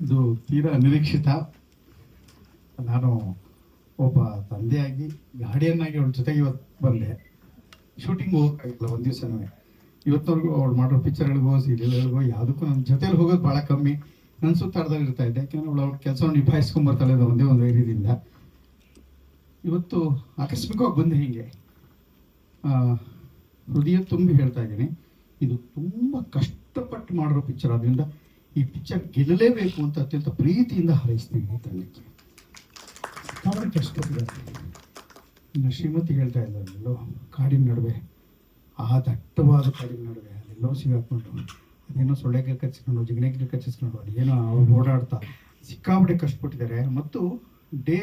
ಇದು ತೀರಾ ಅನಿರೀಕ್ಷಿತ. ನಾನು ಒಬ್ಬ ತಂದೆಯಾಗಿ ಗಾರ್ಡಿಯನ್ನಾಗಿ ಅವಳ ಜೊತೆಗೆ ಇವತ್ತು ಬಂದೆ. ಶೂಟಿಂಗ್ ಹೋಗೋಕ್ಕಾಗಿಲ್ಲ ಒಂದು ದಿವಸನೂ. ಇವತ್ತವರೆಗೂ ಅವಳು ಮಾಡೋ ಪಿಕ್ಚರ್ಗಳಿಗೋ ಸೀರಿಯಲ್ಗಳಿಗೋ ಯಾವುದಕ್ಕೂ ನನ್ನ ಜೊತೆಲಿ ಹೋಗೋದು ಭಾಳ ಕಮ್ಮಿ. ನನ್ನ ಸುತ್ತಾಡ್ದಲ್ಲಿ ಇರ್ತಾ ಇದ್ದೆ, ಯಾಕೆಂದರೆ ಅವಳು ಕೆಲಸವನ್ನು ನಿಭಾಯಿಸ್ಕೊಂಬರ್ತಾಳೆ ಅನ್ನೋ ಒಂದೇ ಒಂದು ಧೈರ್ಯದಿಂದ. ಇವತ್ತು ಆಕಸ್ಮಿಕವಾಗಿ ಬಂದೆ. ಹೀಗೆ ಹೃದಯ ತುಂಬಿ ಹೇಳ್ತಾ ಇದ್ದೀನಿ, ಇದು ತುಂಬ ಕಷ್ಟಪಟ್ಟು ಮಾಡಿರೋ ಪಿಕ್ಚರ್. ಆದ್ದರಿಂದ ಈ ಪಿಕ್ಚರ್ ಗೆಲ್ಲಲೇಬೇಕು ಅಂತ ಅತ್ಯಂತ ಪ್ರೀತಿಯಿಂದ ಹಾರೈಸ್ತೀನಿ ಈ ತಂಡಕ್ಕೆ. ಅವರ ಕಷ್ಟಪಟ್ಟಿದ್ದಾರೆ. ಇನ್ನು ಶ್ರೀಮತಿ ಹೇಳ್ತಾ ಇದ್ದಾರಲ್ಲೋ, ಕಾಡಿನ ನಡುವೆ, ಆ ದಟ್ಟವಾದ ಕಾಡಿನ ನಡುವೆ ಅಲ್ಲೆಲ್ಲೋ ಸಿಗಾಕೊಂಡು ಅದೇನೋ ಸೊಳ್ಳೆಗೆ ಕಚ್ಚಿಸ್ಕೊಂಡು ಜಿಗಣೆಗೆ ಕಚ್ಚಿಸ್ಕೊಂಡು ಅದೇನೋ ಅವ್ರು ಓಡಾಡ್ತಾ ಸಿಕ್ಕಾಪಟ್ಟೆ ಕಷ್ಟಪಟ್ಟಿದ್ದಾರೆ. ಮತ್ತು ಡೇ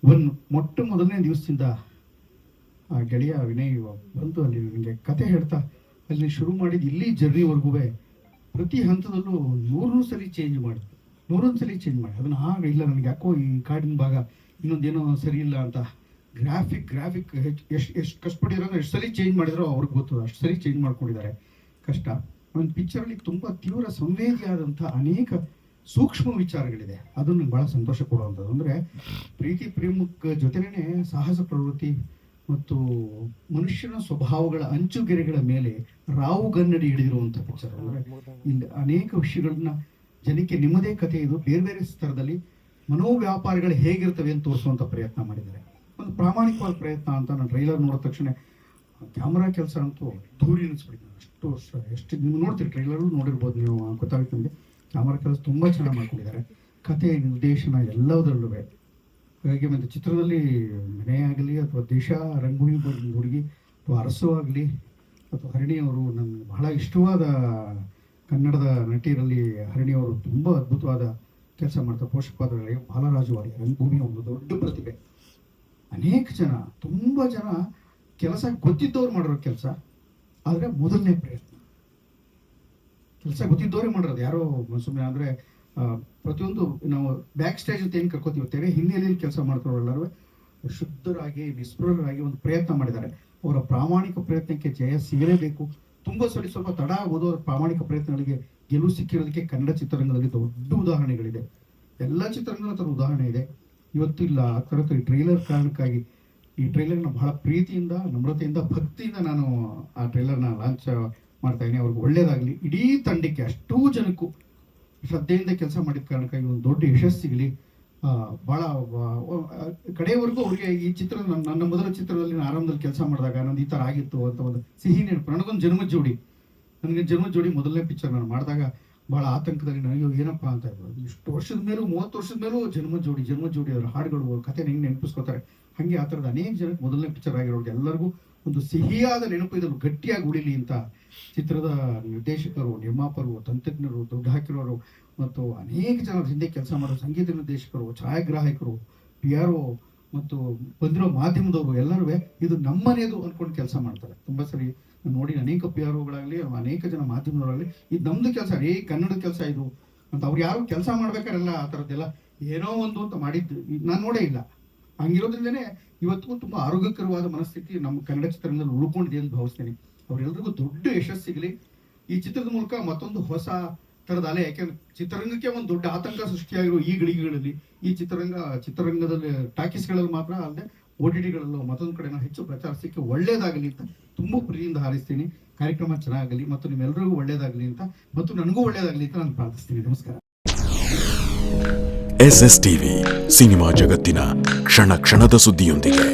1 ಮೊದಲನೇ ದಿವಸದಿಂದ ಆ ಗೆಳೆಯ ವಿನಯ್ ಬಂದು ಅಲ್ಲಿ ನನಗೆ ಕತೆ ಹೇಳ್ತಾ ಅಲ್ಲಿ ಶುರು ಮಾಡಿದ್ದು ಇಲ್ಲಿ ಜರ್ನಿವರೆಗೂ ಪ್ರತಿ ಹಂತದಲ್ಲೂ 100 ಸಲ ಚೇಂಜ್ ಮಾಡಿದ್ರು. 100 ಸಲ ಚೇಂಜ್ ಮಾಡಿ ಅದನ್ನು ಇಲ್ಲ ನನಗೆ ಯಾಕೋ ಈ ಕಾಡಿನ ಭಾಗ ಇನ್ನೊಂದೇನೋ ಸರಿ ಇಲ್ಲ ಅಂತ ಗ್ರಾಫಿಕ್ ಎಷ್ಟು ಕಷ್ಟಪಟ್ಟಿದ್ರು ಅಂದರೆ ಎಷ್ಟು ಸಲ ಚೇಂಜ್ ಮಾಡಿದ್ರು ಅವ್ರಿಗೆ ಗೊತ್ತು. ಅಷ್ಟು ಸರಿ ಚೇಂಜ್ ಮಾಡ್ಕೊಂಡಿದ್ದಾರೆ. ಕಷ್ಟ. ಒಂದು ಪಿಕ್ಚರಲ್ಲಿ ತುಂಬ ತೀವ್ರ ಸಂವೇದಿಯಾದಂಥ ಅನೇಕ ಸೂಕ್ಷ್ಮ ವಿಚಾರಗಳಿದೆ. ಅದು ನನಗೆ ಭಾಳ ಸಂತೋಷ ಕೊಡುವಂಥದ್ದು. ಅಂದರೆ ಪ್ರೀತಿ ಪ್ರೇಮಕ್ಕೆ ಜೊತೆಗೇ ಸಾಹಸ ಪ್ರವೃತ್ತಿ ಮತ್ತು ಮನುಷ್ಯನ ಸ್ವಭಾವಗಳ ಅಂಚುಗೆರೆಗಳ ಮೇಲೆ ರಾವುಗನ್ನಡಿ ಹಿಡಿದಿರುವಂಥ ಪಿಕ್ಚರ್. ಅಂದರೆ ಇಲ್ಲಿ ಅನೇಕ ವಿಷಯಗಳನ್ನ ಜನಕ್ಕೆ ನಿಮ್ಮದೇ ಕಥೆ ಇದು ಬೇರೆ ಬೇರೆ ಸ್ತರದಲ್ಲಿ ಮನೋವ್ಯಾಪಾರಗಳು ಹೇಗಿರ್ತವೆ ಅಂತ ತೋರಿಸುವಂಥ ಪ್ರಯತ್ನ ಮಾಡಿದ್ದಾರೆ. ಒಂದು ಪ್ರಾಮಾಣಿಕವಾದ ಪ್ರಯತ್ನ ಅಂತ ನಾನು ಟ್ರೈಲರ್ ನೋಡಿದ ತಕ್ಷಣ ಕ್ಯಾಮ್ರಾ ಕೆಲಸ ಅಂತೂ ದೂರಿ ಅನಿಸ್ಬಿಟ್ಟಿದೆ. ಎಷ್ಟು ನೀವು ನೋಡ್ತೀರಿ, ಟ್ರೈಲರು ನೋಡಿರ್ಬೋದು ನೀವು, ಗೊತ್ತಾಗುತ್ತೆ ನಿಮಗೆ. ಕ್ಯಾಮ್ರಾ ಕೆಲಸ ತುಂಬ ಚೆನ್ನಾಗಿ ಮಾಡ್ಕೊಂಡಿದ್ದಾರೆ. ಕತೆ, ನಿರ್ದೇಶನ ಎಲ್ಲದರಲ್ಲೂ. ಹಾಗಾಗಿ ಮತ್ತು ಚಿತ್ರದಲ್ಲಿ ಮನೆ ಆಗಲಿ ಅಥವಾ ದೇಶ ರಂಗಭೂಮಿ ಹುಡುಗಿ ಅಥವಾ ಅರಸು ಆಗಲಿ ಅಥವಾ ಹರಿಣಿಯವರು ನನಗೆ ಬಹಳ ಇಷ್ಟವಾದ ಕನ್ನಡದ ನಟಿಯರಲ್ಲಿ ಹರಿಣಿಯವರು ತುಂಬ ಅದ್ಭುತವಾದ ಕೆಲಸ ಮಾಡ್ತಾರೆ. ಪೋಷಕ ಪಾತ್ರಗಳಿಗೆ ಬಾಲರಾಜು ವಾಡಿ ರಂಗಭೂಮಿಯ ಒಂದು ದೊಡ್ಡ ಪ್ರತಿಭೆ. ಅನೇಕ ಜನ, ತುಂಬ ಜನ ಕೆಲಸ ಗೊತ್ತಿದ್ದವ್ರು ಮಾಡಿರೋ ಕೆಲಸ. ಆದರೆ ಮೊದಲನೇ ಪ್ರಯತ್ನ ಕೆಲಸ ಗೊತ್ತಿದ್ದವರೇ ಮಾಡಿರೋದು. ಯಾರೋ ಸುಮ್ಮನೆ ಅಂದರೆ ಪ್ರತಿಯೊಂದು ನಾವು ಬ್ಯಾಕ್ ಸ್ಟೇಜ್ ಅಂತ ಏನು ಕರ್ಕೋತೀವಿ, ತೆರೆ ಹಿನ್ನೆಲೆಯಲ್ಲಿ ಕೆಲಸ ಮಾಡ್ತಾರಲ್ಲರೂ ಶುದ್ಧರಾಗಿ ನಿಸ್ಪೃಹರಾಗಿ ಒಂದು ಪ್ರಯತ್ನ ಮಾಡಿದ್ದಾರೆ. ಅವರ ಪ್ರಾಮಾಣಿಕ ಪ್ರಯತ್ನಕ್ಕೆ ಜಯ ಸಿಗಲೇಬೇಕು. ತುಂಬ ಸ್ವಲ್ಪ ತಡ ಆಗ್ಬೋದು. ಅವರ ಪ್ರಾಮಾಣಿಕ ಪ್ರಯತ್ನಗಳಿಗೆ ಗೆಲುವು ಸಿಕ್ಕಿರೋದಕ್ಕೆ ಕನ್ನಡ ಚಿತ್ರರಂಗದಲ್ಲಿ ದೊಡ್ಡ ಉದಾಹರಣೆಗಳಿದೆ. ಎಲ್ಲ ಚಿತ್ರರಂಗದ ಥರ ಉದಾಹರಣೆ ಇದೆ. ಇವತ್ತು ಇಲ್ಲ ಆ ಥರದ್ದು ಈ ಟ್ರೈಲರ್ ಕಾರಣಕ್ಕಾಗಿ ಈ ಟ್ರೈಲರ್ನ ಬಹಳ ಪ್ರೀತಿಯಿಂದ, ನಮ್ರತೆಯಿಂದ, ಭಕ್ತಿಯಿಂದ ನಾನು ಆ ಟ್ರೈಲರ್ನ ಲಾಂಚ್ ಮಾಡ್ತಾ ಇದ್ದೀನಿ. ಅವ್ರಿಗೆ ಒಳ್ಳೇದಾಗಲಿ. ಇಡೀ ತಂಡಕ್ಕೆ, ಅಷ್ಟೂ ಜನಕ್ಕೂ ಶ್ರದ್ಧೆಯಿಂದ ಕೆಲಸ ಮಾಡಿದ ಕಾರಣಕ್ಕಾಗಿ ಒಂದು ದೊಡ್ಡ ಯಶಸ್ಸು ಸಿಗಲಿ. ಭಾಳ ಕಡೆಯವರೆಗೂ ಅವ್ರಿಗೆ ಈ ಚಿತ್ರ ನನ್ನ ಮೊದಲ ಚಿತ್ರದಲ್ಲಿ ನಾನು ಆರಂಭದಲ್ಲಿ ಕೆಲಸ ಮಾಡಿದಾಗ ನಂದು ಈ ಥರ ಆಗಿತ್ತು ಅಂತ ಒಂದು ಸಿಹಿ ನೆನಪು. ನನಗೊಂದು ಜನ್ಮದ ಜೋಡಿ ಮೊದಲನೇ ಪಿಕ್ಚರ್ ನಾನು ಮಾಡಿದಾಗ ಭಾಳ ಆತಂಕದಲ್ಲಿ ನನಗೆ ಏನಪ್ಪ ಅಂತ ಇದ್ರು. ಇಷ್ಟು ವರ್ಷದ ಮೇಲೂ 30 ವರ್ಷದ ಮೇಲೂ ಜನ್ಮದ ಜೋಡಿ ಅದರ ಹಾಡುಗಳು, ಅವ್ರ ಕಥೆ ಹೆಂಗೆ ನೆನಪಿಸ್ಕೋತಾರೆ. ಹಾಗೆ ಆ ಥರದ ಅನೇಕ ಜನಕ್ಕೆ ಮೊದಲನೇ ಪಿಕ್ಚರ್ ಆಗಿರೋದು ಎಲ್ಲರಿಗೂ ಒಂದು ಸಿಹಿಯಾದ ನೆನಪು ಇದನ್ನು ಗಟ್ಟಿಯಾಗಿ ಉಳಿಲಿ ಅಂತ ಚಿತ್ರದ ನಿರ್ದೇಶಕರು, ನಿರ್ಮಾಪಕರು, ತಂತ್ರಜ್ಞರು, ದುಡ್ಡು ಹಾಕಿರೋರು ಮತ್ತು ಅನೇಕ ಜನರ ಹಿಂದೆ ಕೆಲಸ ಮಾಡೋ ಸಂಗೀತ ನಿರ್ದೇಶಕರು, ಛಾಯಾಗ್ರಾಹಕರು, PRO ಮತ್ತು ಬಂದಿರೋ ಮಾಧ್ಯಮದವರು ಎಲ್ಲರೂ ಇದು ನಮ್ಮನೇದು ಅಂದ್ಕೊಂಡು ಕೆಲಸ ಮಾಡ್ತಾರೆ. ತುಂಬ ಸರಿ ನೋಡಿ ಅನೇಕ PROಗಳಾಗಲಿ ಅನೇಕ ಜನ ಮಾಧ್ಯಮದವರಾಗಲಿ ಇದು ನಮ್ಮದು ಕೆಲಸ, ಕನ್ನಡದ ಕೆಲಸ ಇದು ಅಂತ ಅವ್ರು ಯಾರು ಕೆಲಸ ಮಾಡ್ಬೇಕಾರೆಲ್ಲ ಆ ಥರದ್ದೆಲ್ಲ ಏನೋ ಒಂದು ಅಂತ ಮಾಡಿದ್ದು ನಾನು ನೋಡೇ ಇಲ್ಲ. ಹಂಗಿರೋದ್ರಿಂದನೇ ಇವತ್ತಿಗೂ ತುಂಬ ಆರೋಗ್ಯಕರವಾದ ಮನಸ್ಥಿತಿ ನಮ್ಮ ಕನ್ನಡ ಚಿತ್ರರಂಗದಲ್ಲಿ ಉಳ್ಕೊಂಡಿದೆ ಅಂತ ಭಾವಿಸ್ತೇನೆ. ಅವರೆಲ್ಲರಿಗೂ ದೊಡ್ಡ ಯಶಸ್ಸು ಸಿಗಲಿ. ಈ ಚಿತ್ರದ ಮೂಲಕ ಮತ್ತೊಂದು ಹೊಸ ಥರದ ಅಲೆ, ಯಾಕೆಂದ್ರೆ ಚಿತ್ರರಂಗಕ್ಕೆ ಒಂದು ದೊಡ್ಡ ಆತಂಕ ಸೃಷ್ಟಿಯಾಗಿರೋ ಈ ಗಳಿಗೆಗಳಲ್ಲಿ ಈ ಚಿತ್ರರಂಗದಲ್ಲಿ ಟಾಕೀಸ್ಗಳಲ್ಲಿ ಮಾತ್ರ ಅಲ್ಲದೆ OTTಗಳಲ್ಲೂ ಮತ್ತೊಂದು ಕಡೆ ಹೆಚ್ಚು ಪ್ರಚಾರ ಸಿಕ್ಕಿ ಒಳ್ಳೇದಾಗಲಿ ಅಂತ ತುಂಬ ಪ್ರೀತಿಯಿಂದ ಹಾರೈಸ್ತೀನಿ. ಕಾರ್ಯಕ್ರಮ ಚೆನ್ನಾಗಲಿ ಮತ್ತು ನಿಮ್ಮೆಲ್ಲರಿಗೂ ಒಳ್ಳೇದಾಗಲಿ ಅಂತ ಮತ್ತು ನನಗೂ ಒಳ್ಳೇದಾಗಲಿ ಅಂತ ನಾನು ಪ್ರಾರ್ಥಿಸ್ತೀನಿ. ನಮಸ್ಕಾರ. SSTV ಸಿನಿಮಾ ಜಗತ್ತಿನ ಕ್ಷಣ ಕ್ಷಣದ ಸುದ್ದಿಯೊಂದಿಗೆ.